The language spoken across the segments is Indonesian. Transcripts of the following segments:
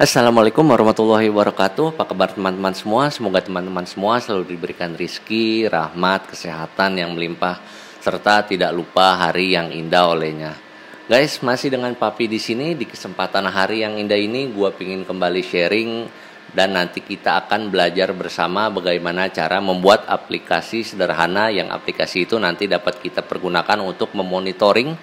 Assalamualaikum warahmatullahi wabarakatuh. Apa kabar teman-teman semua? Semoga teman-teman semua selalu diberikan rizki, rahmat, kesehatan yang melimpah, serta tidak lupa hari yang indah olehnya. Guys, masih dengan Papi di sini. Di kesempatan hari yang indah ini, gua pingin kembali sharing dan nanti kita akan belajar bersama bagaimana cara membuat aplikasi sederhana yang aplikasi itu nanti dapat kita pergunakan untuk memonitoring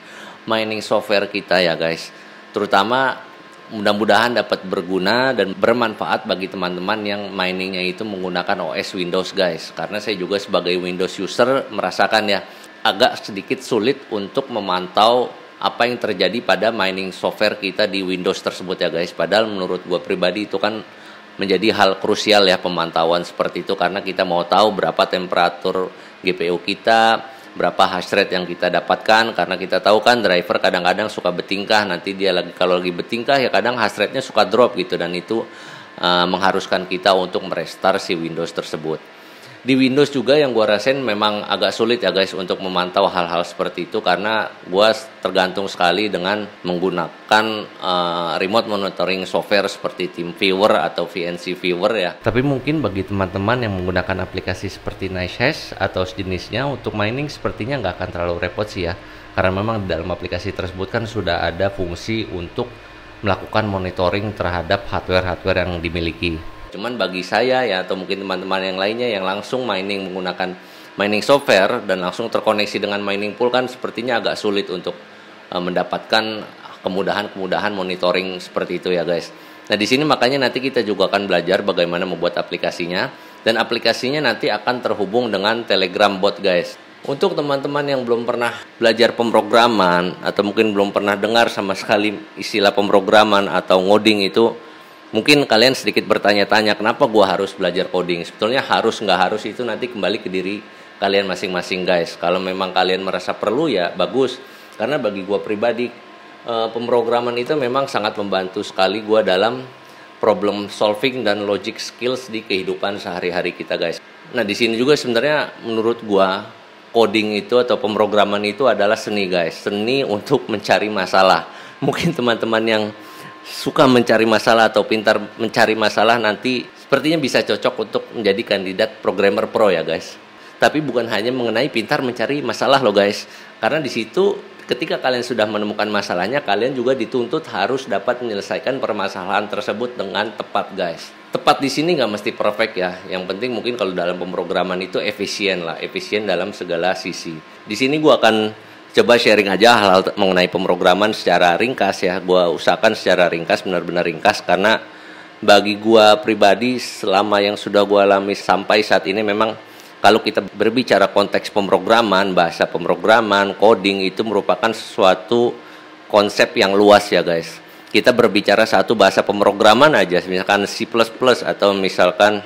mining software kita ya guys. Terutama mudah-mudahan dapat berguna dan bermanfaat bagi teman-teman yang miningnya itu menggunakan OS Windows guys. Karena saya juga sebagai Windows user merasakan ya agak sedikit sulit untuk memantau apa yang terjadi pada mining software kita di Windows tersebut ya guys. Padahal menurut gue pribadi itu kan menjadi hal krusial ya pemantauan seperti itu. Karena kita mau tahu berapa temperatur GPU kita, berapa hash rate yang kita dapatkan, karena kita tahu kan driver kadang-kadang suka bertingkah, nanti dia kalau lagi bertingkah ya kadang hash rate-nya suka drop gitu, dan itu mengharuskan kita untuk merestart si Windows tersebut. Di Windows juga yang gue rasain memang agak sulit ya guys untuk memantau hal-hal seperti itu, karena gue tergantung sekali dengan menggunakan remote monitoring software seperti TeamViewer atau VNC Viewer ya. Tapi mungkin bagi teman-teman yang menggunakan aplikasi seperti NiceHash atau sejenisnya untuk mining sepertinya nggak akan terlalu repot sih ya, karena memang di dalam aplikasi tersebut kan sudah ada fungsi untuk melakukan monitoring terhadap hardware-hardware yang dimiliki. Cuman bagi saya ya, atau mungkin teman-teman yang lainnya yang langsung mining menggunakan mining software dan langsung terkoneksi dengan mining pool kan sepertinya agak sulit untuk mendapatkan kemudahan-kemudahan monitoring seperti itu ya guys. Nah di sini makanya nanti kita juga akan belajar bagaimana membuat aplikasinya, dan aplikasinya nanti akan terhubung dengan Telegram bot guys. Untuk teman-teman yang belum pernah belajar pemrograman atau mungkin belum pernah dengar sama sekali istilah pemrograman atau ngoding itu, mungkin kalian sedikit bertanya-tanya kenapa gua harus belajar coding. Sebetulnya harus nggak harus itu nanti kembali ke diri kalian masing-masing guys. Kalau memang kalian merasa perlu ya bagus. Karena bagi gua pribadi pemrograman itu memang sangat membantu sekali gua dalam problem solving dan logic skills di kehidupan sehari-hari kita guys. Nah di sini juga sebenarnya menurut gua coding itu atau pemrograman itu adalah seni guys. Seni untuk mencari masalah. Mungkin teman-teman yang suka mencari masalah atau pintar mencari masalah nanti sepertinya bisa cocok untuk menjadi kandidat programmer pro ya guys. Tapi bukan hanya mengenai pintar mencari masalah loh guys. Karena di situ ketika kalian sudah menemukan masalahnya, kalian juga dituntut harus dapat menyelesaikan permasalahan tersebut dengan tepat guys. Tepat di sini nggak mesti perfect ya. Yang penting mungkin kalau dalam pemrograman itu efisien lah, efisien dalam segala sisi. Di sini gua akan coba sharing aja hal-hal mengenai pemrograman secara ringkas ya. Gua usahakan secara ringkas, benar-benar ringkas, karena bagi gua pribadi selama yang sudah gua alami sampai saat ini memang kalau kita berbicara konteks pemrograman, bahasa pemrograman, coding itu merupakan suatu konsep yang luas ya guys. Kita berbicara satu bahasa pemrograman aja, misalkan C++ atau misalkan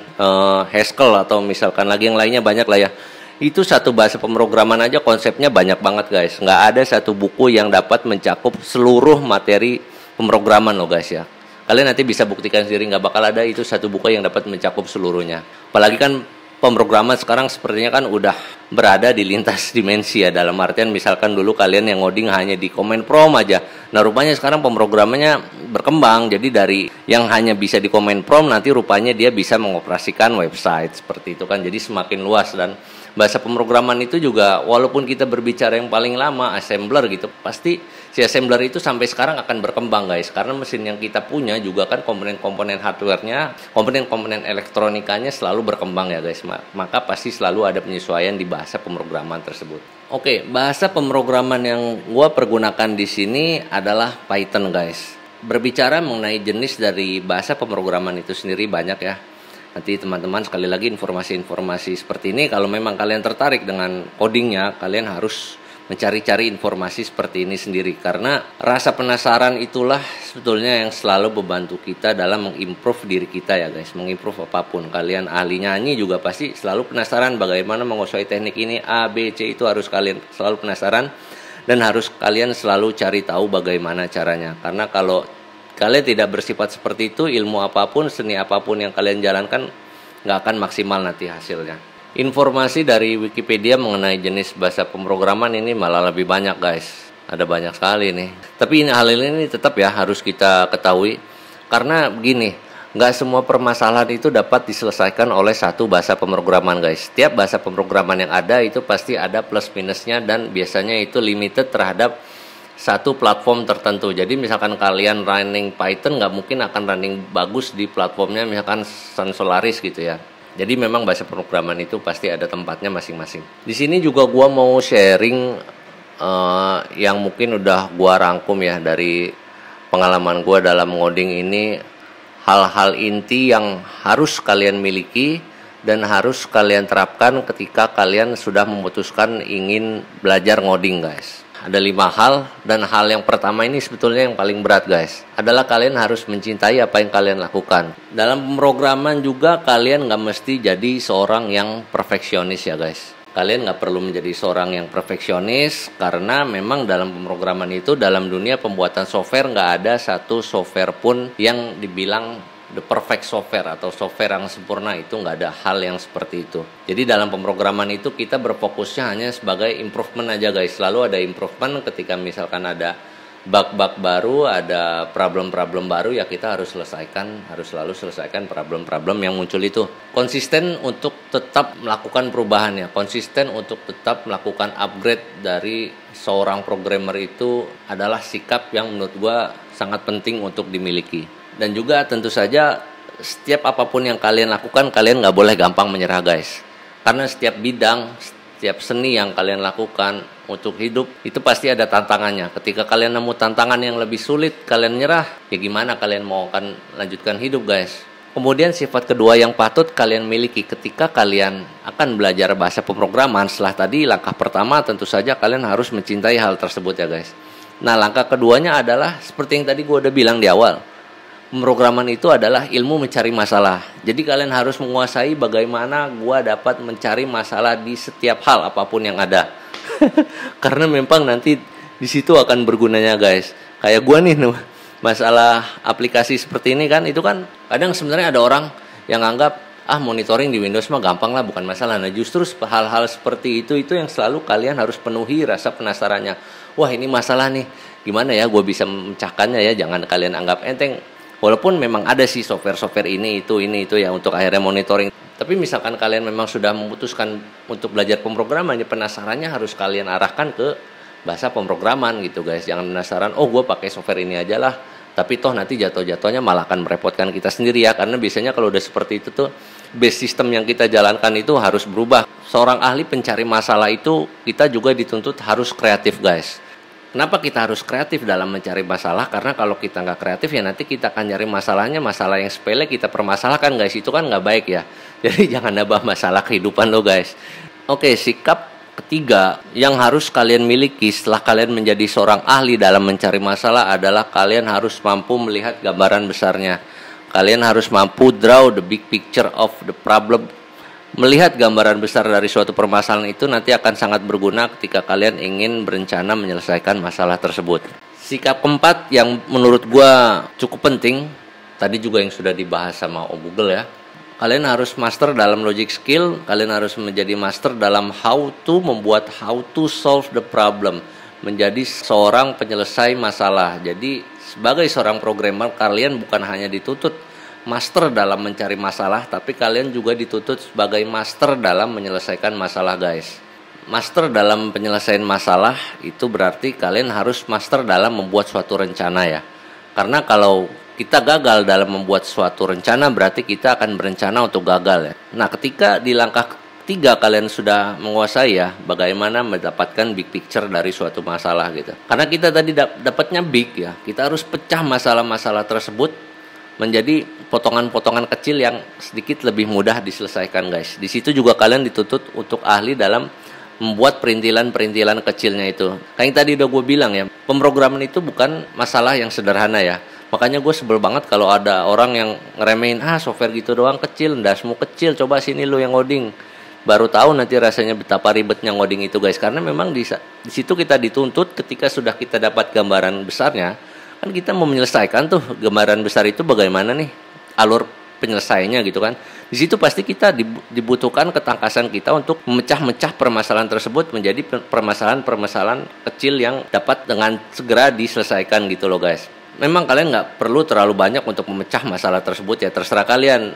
Haskell atau misalkan lagi yang lainnya banyak lah ya. Itu satu bahasa pemrograman aja konsepnya banyak banget guys. Nggak ada satu buku yang dapat mencakup seluruh materi pemrograman loh guys ya. Kalian nanti bisa buktikan sendiri, nggak bakal ada itu satu buku yang dapat mencakup seluruhnya. Apalagi kan pemrograman sekarang sepertinya kan udah berada di lintas dimensi ya. Dalam artian misalkan dulu kalian yang ngoding hanya di command prompt aja. Nah rupanya sekarang pemrogramannya berkembang. Jadi dari yang hanya bisa di command prompt nanti rupanya dia bisa mengoperasikan website seperti itu kan. Jadi semakin luas, dan bahasa pemrograman itu juga walaupun kita berbicara yang paling lama assembler gitu, pasti si assembler itu sampai sekarang akan berkembang guys, karena mesin yang kita punya juga kan komponen-komponen hardware-nya, komponen-komponen elektronikanya selalu berkembang ya guys, maka pasti selalu ada penyesuaian di bahasa pemrograman tersebut. Oke, bahasa pemrograman yang gua pergunakan di sini adalah Python guys. Berbicara mengenai jenis dari bahasa pemrograman itu sendiri banyak ya. Nanti teman-teman sekali lagi informasi-informasi seperti ini, kalau memang kalian tertarik dengan codingnya, kalian harus mencari-cari informasi seperti ini sendiri. Karena rasa penasaran itulah sebetulnya yang selalu membantu kita dalam mengimprove diri kita ya guys. Mengimprove apapun. Kalian ahli nyanyi juga pasti selalu penasaran bagaimana menguasai teknik ini, A, B, C, itu harus kalian selalu penasaran. Dan harus kalian selalu cari tahu bagaimana caranya. Karena kalau kalian tidak bersifat seperti itu, ilmu apapun, seni apapun yang kalian jalankan nggak akan maksimal nanti hasilnya. Informasi dari Wikipedia mengenai jenis bahasa pemrograman ini malah lebih banyak guys. Ada banyak sekali nih. Tapi hal ini tetap ya harus kita ketahui. Karena begini, nggak semua permasalahan itu dapat diselesaikan oleh satu bahasa pemrograman guys. Setiap bahasa pemrograman yang ada itu pasti ada plus minusnya, dan biasanya itu limited terhadap satu platform tertentu. Jadi misalkan kalian running Python, nggak mungkin akan running bagus di platformnya misalkan Sun Solaris gitu ya. Jadi memang bahasa pemrograman itu pasti ada tempatnya masing-masing. Di sini juga gua mau sharing yang mungkin udah gua rangkum ya dari pengalaman gua dalam ngoding ini, hal-hal inti yang harus kalian miliki dan harus kalian terapkan ketika kalian sudah memutuskan ingin belajar ngoding guys. Ada 5 hal, dan hal yang pertama ini sebetulnya yang paling berat guys, adalah kalian harus mencintai apa yang kalian lakukan. Dalam pemrograman juga kalian nggak mesti jadi seorang yang perfeksionis ya guys. Kalian nggak perlu menjadi seorang yang perfeksionis, karena memang dalam pemrograman itu, dalam dunia pembuatan software, nggak ada satu software pun yang dibilang the perfect software atau software yang sempurna. Itu nggak ada hal yang seperti itu. Jadi dalam pemrograman itu kita berfokusnya hanya sebagai improvement aja guys. Selalu ada improvement ketika misalkan ada bug-bug baru, ada problem-problem baru, ya kita harus selalu selesaikan problem-problem yang muncul itu. Konsisten untuk tetap melakukan perubahan ya, konsisten untuk tetap melakukan upgrade dari seorang programmer itu adalah sikap yang menurut gua sangat penting untuk dimiliki. Dan juga tentu saja setiap apapun yang kalian lakukan, kalian nggak boleh gampang menyerah guys. Karena setiap bidang, setiap seni yang kalian lakukan untuk hidup itu pasti ada tantangannya. Ketika kalian nemu tantangan yang lebih sulit, kalian nyerah, ya gimana kalian mau akan lanjutkan hidup guys. Kemudian sifat kedua yang patut kalian miliki ketika kalian akan belajar bahasa pemrograman, setelah tadi langkah pertama tentu saja kalian harus mencintai hal tersebut ya guys. Nah langkah keduanya adalah seperti yang tadi gue udah bilang di awal. Pemrograman itu adalah ilmu mencari masalah. Jadi kalian harus menguasai bagaimana gua dapat mencari masalah di setiap hal apapun yang ada. Karena memang nanti di situ akan bergunanya guys. Kayak gua nih masalah aplikasi seperti ini kan, itu kan kadang sebenarnya ada orang yang anggap monitoring di Windows mah gampang lah, bukan masalah. Nah justru hal-hal seperti itu yang selalu kalian harus penuhi rasa penasarannya. Wah ini masalah nih, gimana ya gua bisa memecahkannya ya. Jangan kalian anggap enteng. Walaupun memang ada sih software ini itu ya untuk akhirnya monitoring. Tapi misalkan kalian memang sudah memutuskan untuk belajar pemrograman, ya penasarannya harus kalian arahkan ke bahasa pemrograman gitu guys. Jangan penasaran, gue pakai software ini aja lah. Tapi toh nanti jatuh-jatuhnya malah akan merepotkan kita sendiri ya. Karena biasanya kalau udah seperti itu tuh, base system yang kita jalankan itu harus berubah. Seorang ahli pencari masalah itu kita juga dituntut harus kreatif guys. Kenapa kita harus kreatif dalam mencari masalah? Karena kalau kita nggak kreatif ya nanti kita akan nyari masalahnya, masalah yang sepele kita permasalahkan guys. Itu kan nggak baik ya. Jadi jangan nambah masalah kehidupan lo guys. Oke, sikap ketiga yang harus kalian miliki setelah kalian menjadi seorang ahli dalam mencari masalah adalah kalian harus mampu melihat gambaran besarnya. Kalian harus mampu draw the big picture of the problem. Melihat gambaran besar dari suatu permasalahan itu nanti akan sangat berguna ketika kalian ingin berencana menyelesaikan masalah tersebut. Sikap keempat yang menurut gua cukup penting, tadi juga yang sudah dibahas sama Om Google ya. Kalian harus master dalam logic skill, kalian harus menjadi master dalam how to solve the problem, menjadi seorang penyelesai masalah. Jadi sebagai seorang programmer, kalian bukan hanya dituntut master dalam mencari masalah, tapi kalian juga dituntut sebagai master dalam menyelesaikan masalah guys. Master dalam penyelesaian masalah itu berarti kalian harus master dalam membuat suatu rencana ya. Karena kalau kita gagal dalam membuat suatu rencana, berarti kita akan berencana untuk gagal ya. Nah ketika di langkah ketiga kalian sudah menguasai ya bagaimana mendapatkan big picture dari suatu masalah gitu. Karena kita tadi dapatnya big ya, kita harus pecah masalah-masalah tersebut menjadi potongan-potongan kecil yang sedikit lebih mudah diselesaikan guys. Di situ juga kalian dituntut untuk ahli dalam membuat perintilan-perintilan kecilnya itu. Kayak yang tadi udah gue bilang ya, pemrograman itu bukan masalah yang sederhana ya. Makanya gue sebel banget kalau ada orang yang ngeremehin, software gitu doang kecil, ndasmu kecil, coba sini lu yang ngoding. Baru tahu nanti rasanya betapa ribetnya ngoding itu guys. Karena memang di situ kita dituntut ketika sudah kita dapat gambaran besarnya, kan kita mau menyelesaikan tuh gambaran besar itu bagaimana nih alur penyelesaiannya gitu kan. Di situ pasti kita dibutuhkan ketangkasan kita untuk memecah-mecah permasalahan tersebut menjadi permasalahan-permasalahan kecil yang dapat dengan segera diselesaikan gitu loh guys. memang kalian nggak perlu terlalu banyak untuk memecah masalah tersebut ya, terserah kalian.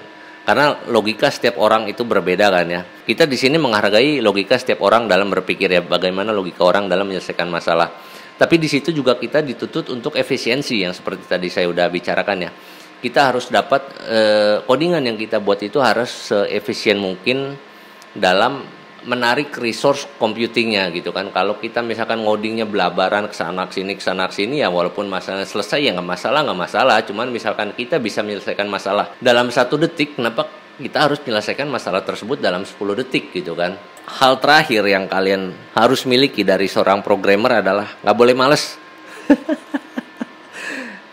Karena logika setiap orang itu berbeda kan ya. Kita di sini menghargai logika setiap orang dalam berpikir ya, bagaimana logika orang dalam menyelesaikan masalah. Tapi di situ juga kita dituntut untuk efisiensi yang seperti tadi saya udah bicarakan ya. Kita harus dapat codingan yang kita buat itu harus seefisien mungkin dalam menarik resource computingnya gitu kan. Kalau kita misalkan ngodingnya belabaran kesana sini ya, walaupun masalahnya selesai ya nggak masalah. Cuman misalkan kita bisa menyelesaikan masalah dalam 1 detik, kenapa kita harus menyelesaikan masalah tersebut dalam 10 detik gitu kan. Hal terakhir yang kalian harus miliki dari seorang programmer adalah nggak boleh males.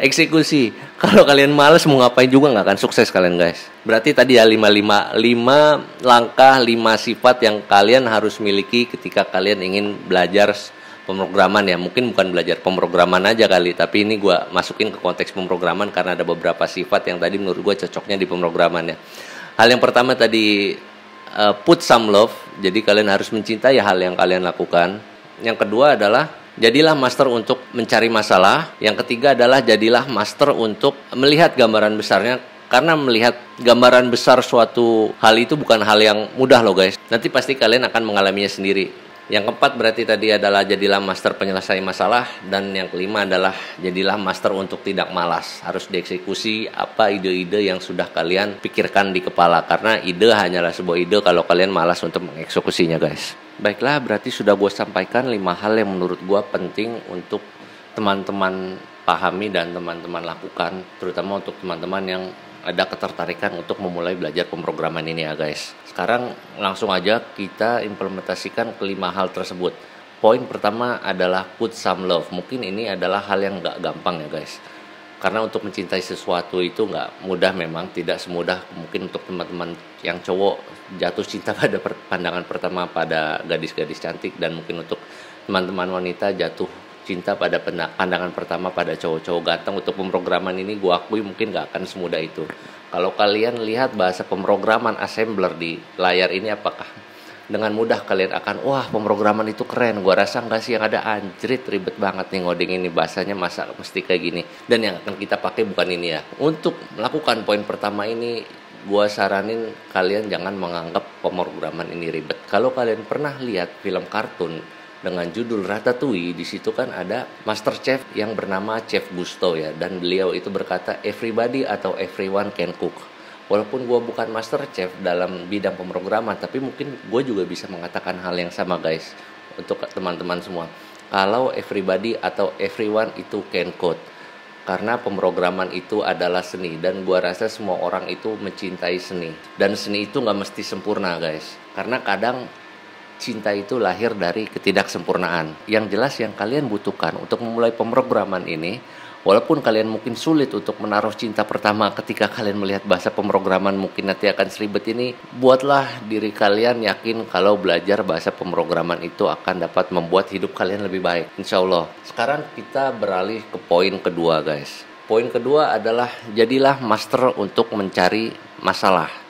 Eksekusi. Kalau kalian malas mau ngapain juga nggak akan sukses kalian guys. Berarti tadi ya 5 langkah, 5 sifat yang kalian harus miliki ketika kalian ingin belajar pemrograman ya. Mungkin bukan belajar pemrograman aja kali, tapi ini gue masukin ke konteks pemrograman karena ada beberapa sifat yang tadi menurut gue cocoknya di pemrograman ya. Hal yang pertama tadi put some love. Jadi kalian harus mencintai hal yang kalian lakukan. Yang kedua adalah jadilah master untuk mencari masalah. Yang ketiga adalah jadilah master untuk melihat gambaran besarnya. Karena melihat gambaran besar suatu hal itu bukan hal yang mudah loh guys. Nanti pasti kalian akan mengalaminya sendiri. Yang keempat berarti tadi adalah jadilah master penyelesai masalah. Dan yang kelima adalah jadilah master untuk tidak malas. Harus dieksekusi apa ide-ide yang sudah kalian pikirkan di kepala. Karena ide hanyalah sebuah ide kalau kalian malas untuk mengeksekusinya guys. Baiklah, berarti sudah gue sampaikan 5 hal yang menurut gue penting untuk teman-teman pahami dan teman-teman lakukan. Terutama untuk teman-teman yang ada ketertarikan untuk memulai belajar pemrograman ini ya guys. Sekarang langsung aja kita implementasikan ke 5 hal tersebut. Poin pertama adalah put some love. Mungkin ini adalah hal yang gak gampang ya guys. Karena untuk mencintai sesuatu itu nggak mudah, memang tidak semudah mungkin untuk teman-teman yang cowok jatuh cinta pada pandangan pertama pada gadis-gadis cantik, dan mungkin untuk teman-teman wanita jatuh cinta pada pandangan pertama pada cowok-cowok ganteng. Untuk pemrograman ini gue akui mungkin nggak akan semudah itu. Kalau kalian lihat bahasa pemrograman assembler di layar ini, apakah dengan mudah kalian akan wah pemrograman itu keren? Gua rasa enggak sih, yang ada anjrit ribet banget nih ngoding ini, bahasanya masa mesti kayak gini. Dan yang akan kita pakai bukan ini ya. Untuk melakukan poin pertama ini, gua saranin kalian jangan menganggap pemrograman ini ribet. Kalau kalian pernah lihat film kartun dengan judul Ratatouille, di situ kan ada master chef yang bernama Chef Gusto ya, dan beliau itu berkata everybody atau everyone can cook. Walaupun gue bukan master chef dalam bidang pemrograman, tapi mungkin gue juga bisa mengatakan hal yang sama guys untuk teman-teman semua. Kalau everybody atau everyone itu can code, karena pemrograman itu adalah seni, dan gue rasa semua orang itu mencintai seni. Dan seni itu gak mesti sempurna guys, karena kadang cinta itu lahir dari ketidaksempurnaan. Yang jelas yang kalian butuhkan untuk memulai pemrograman ini, walaupun kalian mungkin sulit untuk menaruh cinta pertama ketika kalian melihat bahasa pemrograman mungkin nanti akan seribet ini, buatlah diri kalian yakin kalau belajar bahasa pemrograman itu akan dapat membuat hidup kalian lebih baik, insya Allah. Sekarang kita beralih ke poin kedua guys. Poin kedua adalah jadilah master untuk mencari masalah.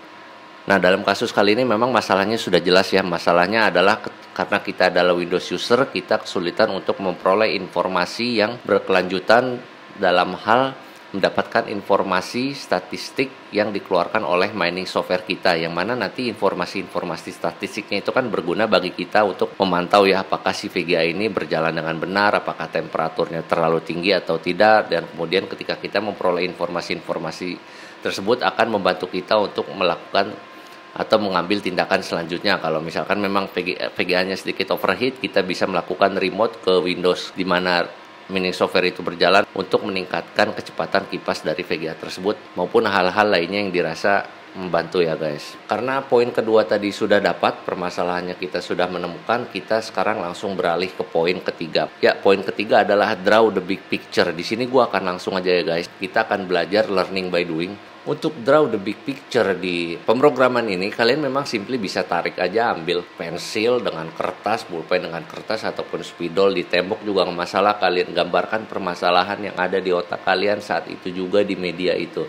Nah, dalam kasus kali ini memang masalahnya sudah jelas ya. Masalahnya adalah karena kita adalah Windows user, kita kesulitan untuk memperoleh informasi yang berkelanjutan dalam hal mendapatkan informasi statistik yang dikeluarkan oleh mining software kita, yang mana nanti informasi-informasi statistiknya itu kan berguna bagi kita untuk memantau ya apakah si VGA ini berjalan dengan benar, apakah temperaturnya terlalu tinggi atau tidak, dan kemudian ketika kita memperoleh informasi-informasi tersebut akan membantu kita untuk melakukan atau mengambil tindakan selanjutnya. Kalau misalkan memang VGA-nya sedikit overheat, kita bisa melakukan remote ke Windows di mana mining software itu berjalan untuk meningkatkan kecepatan kipas dari VGA tersebut, maupun hal-hal lainnya yang dirasa membantu ya guys. Karena poin kedua tadi sudah dapat, permasalahannya kita sudah menemukan, kita sekarang langsung beralih ke poin ketiga. Ya, poin ketiga adalah draw the big picture. Di sini gua akan langsung aja ya guys. Kita akan belajar learning by doing. Untuk draw the big picture di pemrograman ini, kalian memang simply bisa tarik aja, ambil pensil dengan kertas, pulpen dengan kertas, ataupun spidol di tembok juga nggak masalah. Kalian gambarkan permasalahan yang ada di otak kalian saat itu juga di media itu.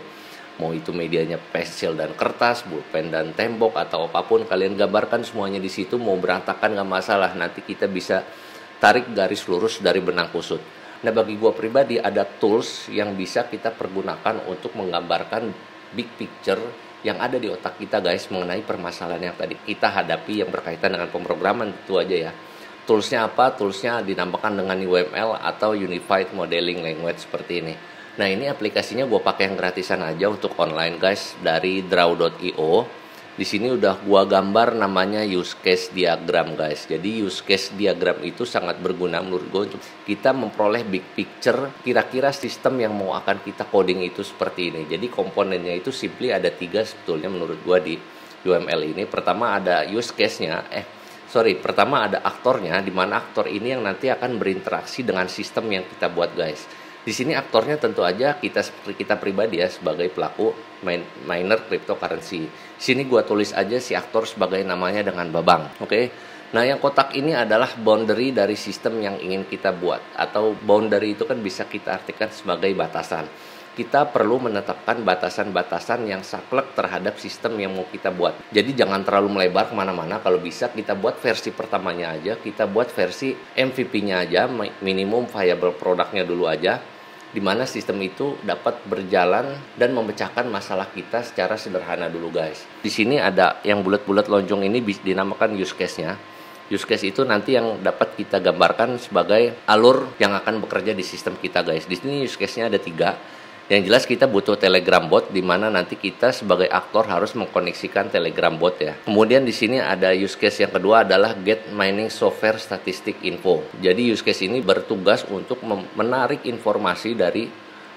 Mau itu medianya pensil dan kertas, pulpen dan tembok, atau apapun, kalian gambarkan semuanya di situ. Mau berantakan nggak masalah, nanti kita bisa tarik garis lurus dari benang kusut. Nah, bagi gue pribadi ada tools yang bisa kita pergunakan untuk menggambarkan big picture yang ada di otak kita guys mengenai permasalahan yang tadi kita hadapi yang berkaitan dengan pemrograman. Itu aja ya. Toolsnya apa? Toolsnya dinamakan dengan UML atau Unified Modeling Language seperti ini. Nah, ini aplikasinya gue pakai yang gratisan aja untuk online guys dari draw.io. Di sini udah gua gambar namanya use case diagram guys. Jadi use case diagram itu sangat berguna menurut gua untuk kita memperoleh big picture kira-kira sistem yang mau akan kita coding itu seperti ini. Jadi komponennya itu simply ada 3 sebetulnya menurut gua di UML ini. Pertama ada use case-nya, pertama ada aktornya, di mana aktor ini yang nanti akan berinteraksi dengan sistem yang kita buat guys. Di sini aktornya tentu aja kita pribadi ya sebagai pelaku miner cryptocurrency. Di sini gua tulis aja si aktor sebagai namanya dengan Babang. Oke. Nah, yang kotak ini adalah boundary dari sistem yang ingin kita buat, atau boundary itu kan bisa kita artikan sebagai batasan. Kita perlu menetapkan batasan-batasan yang saklek terhadap sistem yang mau kita buat. Jadi jangan terlalu melebar kemana-mana. Kalau bisa kita buat versi pertamanya aja, kita buat versi MVP-nya aja, minimum viable produknya dulu aja, di mana sistem itu dapat berjalan dan memecahkan masalah kita secara sederhana dulu guys. Di sini ada yang bulat-bulat lonjong ini dinamakan use case-nya. Use case itu nanti yang dapat kita gambarkan sebagai alur yang akan bekerja di sistem kita guys. Di sini use case-nya ada 3. Yang jelas kita butuh Telegram bot, di mana nanti kita sebagai aktor harus mengkoneksikan Telegram bot ya. Kemudian di sini ada use case yang kedua adalah get mining software statistic info. Jadi use case ini bertugas untuk menarik informasi dari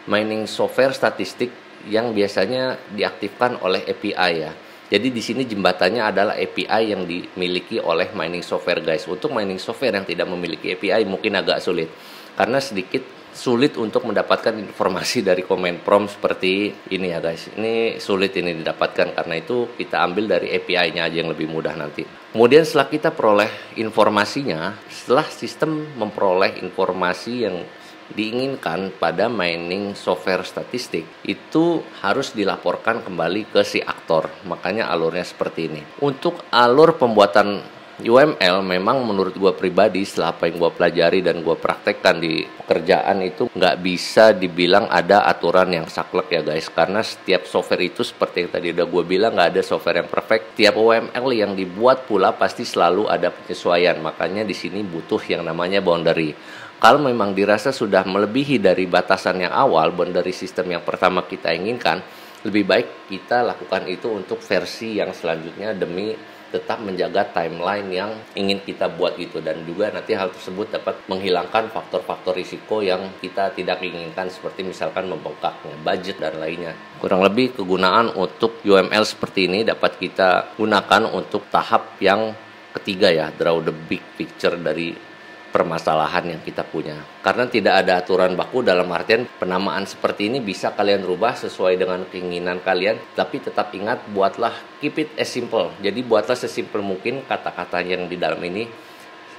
mining software statistik yang biasanya diaktifkan oleh API ya. Jadi di sini jembatannya adalah API yang dimiliki oleh mining software guys. Untuk mining software yang tidak memiliki API mungkin agak sulit, karena sedikit sulit untuk mendapatkan informasi dari command prompt seperti ini ya guys. Ini sulit ini didapatkan, karena itu kita ambil dari API-nya aja yang lebih mudah nanti. Kemudian setelah kita peroleh informasinya, setelah sistem memperoleh informasi yang diinginkan pada mining software statistik, itu harus dilaporkan kembali ke si aktor. Makanya alurnya seperti ini. Untuk alur pembuatan UML memang menurut gue pribadi, setelah apa yang gue pelajari dan gue praktekkan di pekerjaan, itu nggak bisa dibilang ada aturan yang saklek ya guys. Karena setiap software itu seperti yang tadi udah gue bilang, nggak ada software yang perfect. Tiap UML yang dibuat pula pasti selalu ada penyesuaian. Makanya di sini butuh yang namanya boundary. Kalau memang dirasa sudah melebihi dari batasan yang awal, boundary sistem yang pertama kita inginkan, lebih baik kita lakukan itu untuk versi yang selanjutnya demi tetap menjaga timeline yang ingin kita buat gitu. Dan juga nanti hal tersebut dapat menghilangkan faktor-faktor risiko yang kita tidak inginkan, seperti misalkan membengkaknya budget dan lainnya. Kurang lebih kegunaan untuk UML seperti ini dapat kita gunakan untuk tahap yang ketiga ya, draw the big picture dari permasalahan yang kita punya. Karena tidak ada aturan baku, dalam artian penamaan seperti ini bisa kalian rubah sesuai dengan keinginan kalian, tapi tetap ingat, buatlah, keep it as simple. Jadi buatlah sesimpel mungkin kata-kata yang di dalam ini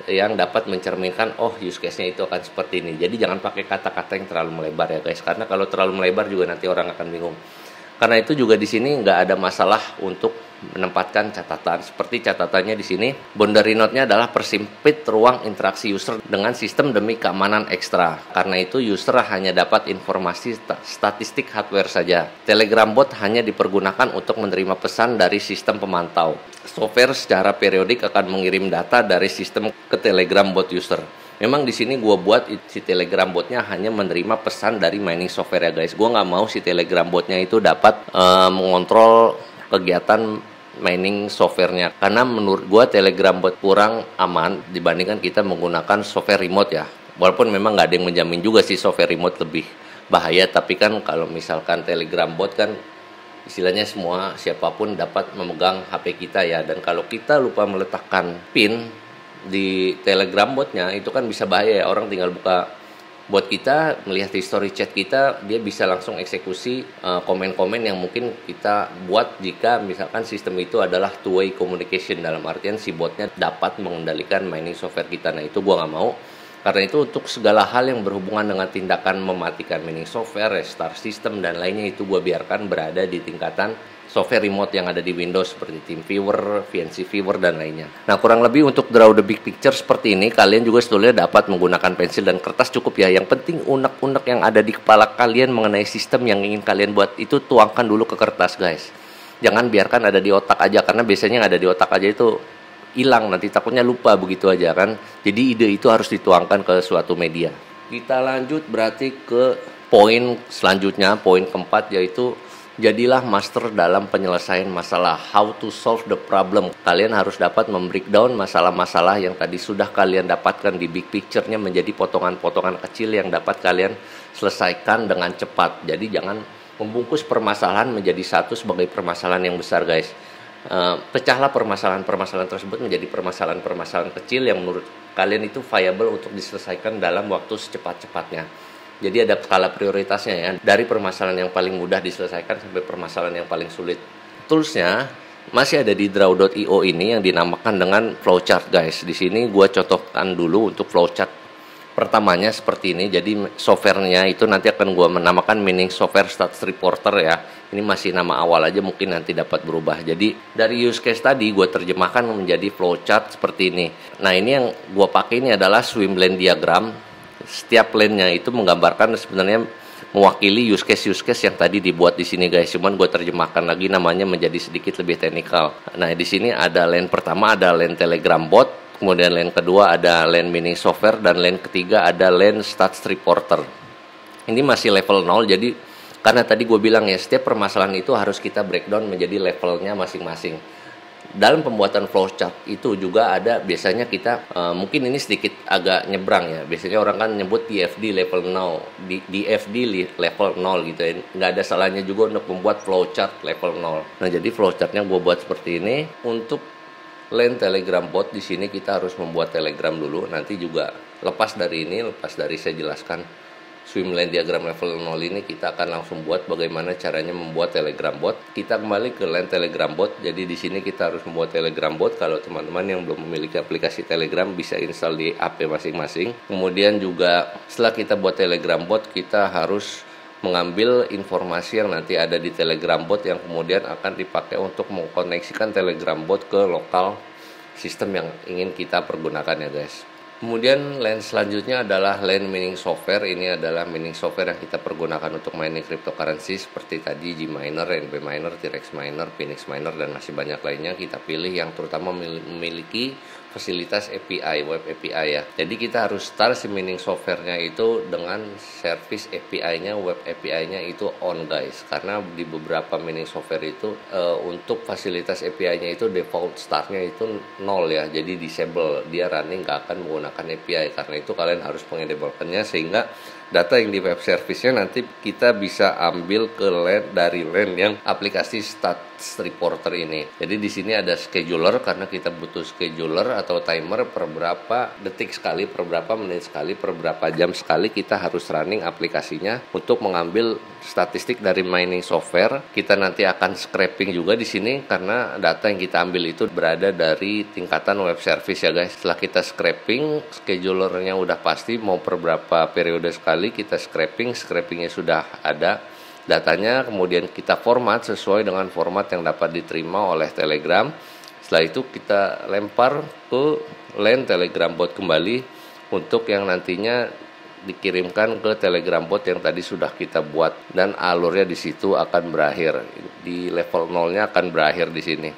yang dapat mencerminkan use case-nya itu akan seperti ini. Jadi jangan pakai kata-kata yang terlalu melebar ya guys, karena kalau terlalu melebar juga nanti orang akan bingung. Karena itu juga di sini nggak ada masalah untuk menempatkan catatan. Seperti catatannya di sini, boundary note-nya adalah persempit ruang interaksi user dengan sistem demi keamanan ekstra. Karena itu user hanya dapat informasi statistik hardware saja. Telegram bot hanya dipergunakan untuk menerima pesan dari sistem pemantau. Software secara periodik akan mengirim data dari sistem ke Telegram bot user. Memang di sini gue buat si Telegram botnya hanya menerima pesan dari mining software ya guys. Gue nggak mau si Telegram botnya itu dapat mengontrol kegiatan mining softwarenya, karena menurut gue Telegram bot kurang aman dibandingkan kita menggunakan software remote ya. Walaupun memang nggak ada yang menjamin juga sih software remote lebih bahaya, tapi kan kalau misalkan Telegram bot kan istilahnya semua siapapun dapat memegang HP kita ya. Dan kalau kita lupa meletakkan PIN di Telegram botnya, itu kan bisa bahaya ya. Orang tinggal buka bot kita, melihat history chat kita, dia bisa langsung eksekusi komen-komen yang mungkin kita buat jika misalkan sistem itu adalah two-way communication, dalam artian si botnya dapat mengendalikan mining software kita. Nah itu gua nggak mau. Karena itu untuk segala hal yang berhubungan dengan tindakan mematikan mining software, restart system, dan lainnya itu gue biarkan berada di tingkatan software remote yang ada di Windows seperti TeamViewer, VNC Viewer, dan lainnya. Nah, kurang lebih untuk draw the big picture seperti ini, kalian juga sebetulnya dapat menggunakan pensil dan kertas cukup ya. Yang penting unek-unek yang ada di kepala kalian mengenai sistem yang ingin kalian buat itu tuangkan dulu ke kertas, guys. Jangan biarkan ada di otak aja, karena biasanya yang ada di otak aja itu hilang, nanti takutnya lupa begitu aja kan. Jadi ide itu harus dituangkan ke suatu media. Kita lanjut berarti ke poin selanjutnya, poin keempat, yaitu jadilah master dalam penyelesaian masalah. How to solve the problem. Kalian harus dapat membreakdown masalah-masalah yang tadi sudah kalian dapatkan di big picture-nya menjadi potongan-potongan kecil yang dapat kalian selesaikan dengan cepat. Jadi jangan membungkus permasalahan menjadi satu sebagai permasalahan yang besar, guys. Pecahlah permasalahan-permasalahan tersebut menjadi permasalahan-permasalahan kecil yang menurut kalian itu viable untuk diselesaikan dalam waktu secepat-cepatnya. Jadi ada skala prioritasnya ya, dari permasalahan yang paling mudah diselesaikan sampai permasalahan yang paling sulit. Toolsnya masih ada di draw.io ini yang dinamakan dengan flowchart, guys. Di sini gue contohkan dulu untuk flowchart pertamanya seperti ini. Jadi softwarenya itu nanti akan gue menamakan mining software status reporter ya. Ini masih nama awal aja, mungkin nanti dapat berubah. Jadi dari use case tadi gue terjemahkan menjadi flowchart seperti ini. Nah, ini yang gue pakai ini adalah swim lane diagram. Setiap lane-nya itu menggambarkan sebenarnya mewakili use case yang tadi dibuat di sini, guys. Cuman gue terjemahkan lagi namanya menjadi sedikit lebih teknikal. Nah, di sini ada lane pertama ada lane Telegram bot. Kemudian lane kedua ada lane mining software, dan lane ketiga ada lane stats reporter. Ini masih level 0, jadi karena tadi gue bilang ya, setiap permasalahan itu harus kita breakdown menjadi levelnya masing-masing. Dalam pembuatan flowchart itu juga ada biasanya kita, mungkin ini sedikit agak nyebrang ya, biasanya orang kan nyebut DFD level 0, DFD level 0 gitu ya. Nggak ada salahnya juga untuk membuat flowchart level 0. Nah, jadi flowchartnya gue buat seperti ini. Untuk lane Telegram bot di sini kita harus membuat Telegram dulu. Nanti juga lepas dari saya jelaskan swim lane diagram level 0 ini, kita akan langsung buat bagaimana caranya membuat Telegram bot. Kita kembali ke lane Telegram bot. Jadi di sini kita harus membuat Telegram bot. Kalau teman-teman yang belum memiliki aplikasi Telegram bisa install di HP masing-masing. Kemudian juga setelah kita buat Telegram bot, kita harus mengambil informasi yang nanti ada di Telegram bot yang kemudian akan dipakai untuk mengkoneksikan Telegram bot ke lokal sistem yang ingin kita pergunakan ya, guys. Kemudian lane selanjutnya adalah lane mining software. Ini adalah mining software yang kita pergunakan untuk mining cryptocurrency seperti tadi Gminer, NB Miner, T-Rex Miner, Phoenix Miner, dan masih banyak lainnya. Kita pilih yang terutama memiliki fasilitas API, web API ya. Jadi kita harus start si mining softwarenya itu dengan service API-nya, web API-nya itu on, guys. Karena di beberapa mining software itu untuk fasilitas API-nya itu default startnya itu 0 ya. Jadi disable, dia running nggak akan menggunakan API. Karena itu kalian harus mengenablekannya sehingga data yang di web service-nya nanti kita bisa ambil ke lane dari lane yang aplikasi stats reporter ini. Jadi di sini ada scheduler karena kita butuh scheduler atau timer per berapa detik sekali, per berapa menit sekali, per berapa jam sekali kita harus running aplikasinya untuk mengambil statistik dari mining software. Kita nanti akan scraping juga di sini karena data yang kita ambil itu berada dari tingkatan web service ya, guys. Setelah kita scraping, schedulernya udah pasti mau per berapa periode sekali kita scrapingnya sudah ada datanya, kemudian kita format sesuai dengan format yang dapat diterima oleh Telegram. Setelah itu kita lempar ke lane Telegram bot kembali untuk yang nantinya dikirimkan ke Telegram bot yang tadi sudah kita buat, dan alurnya di situ akan berakhir di level 0-nya akan berakhir di sini.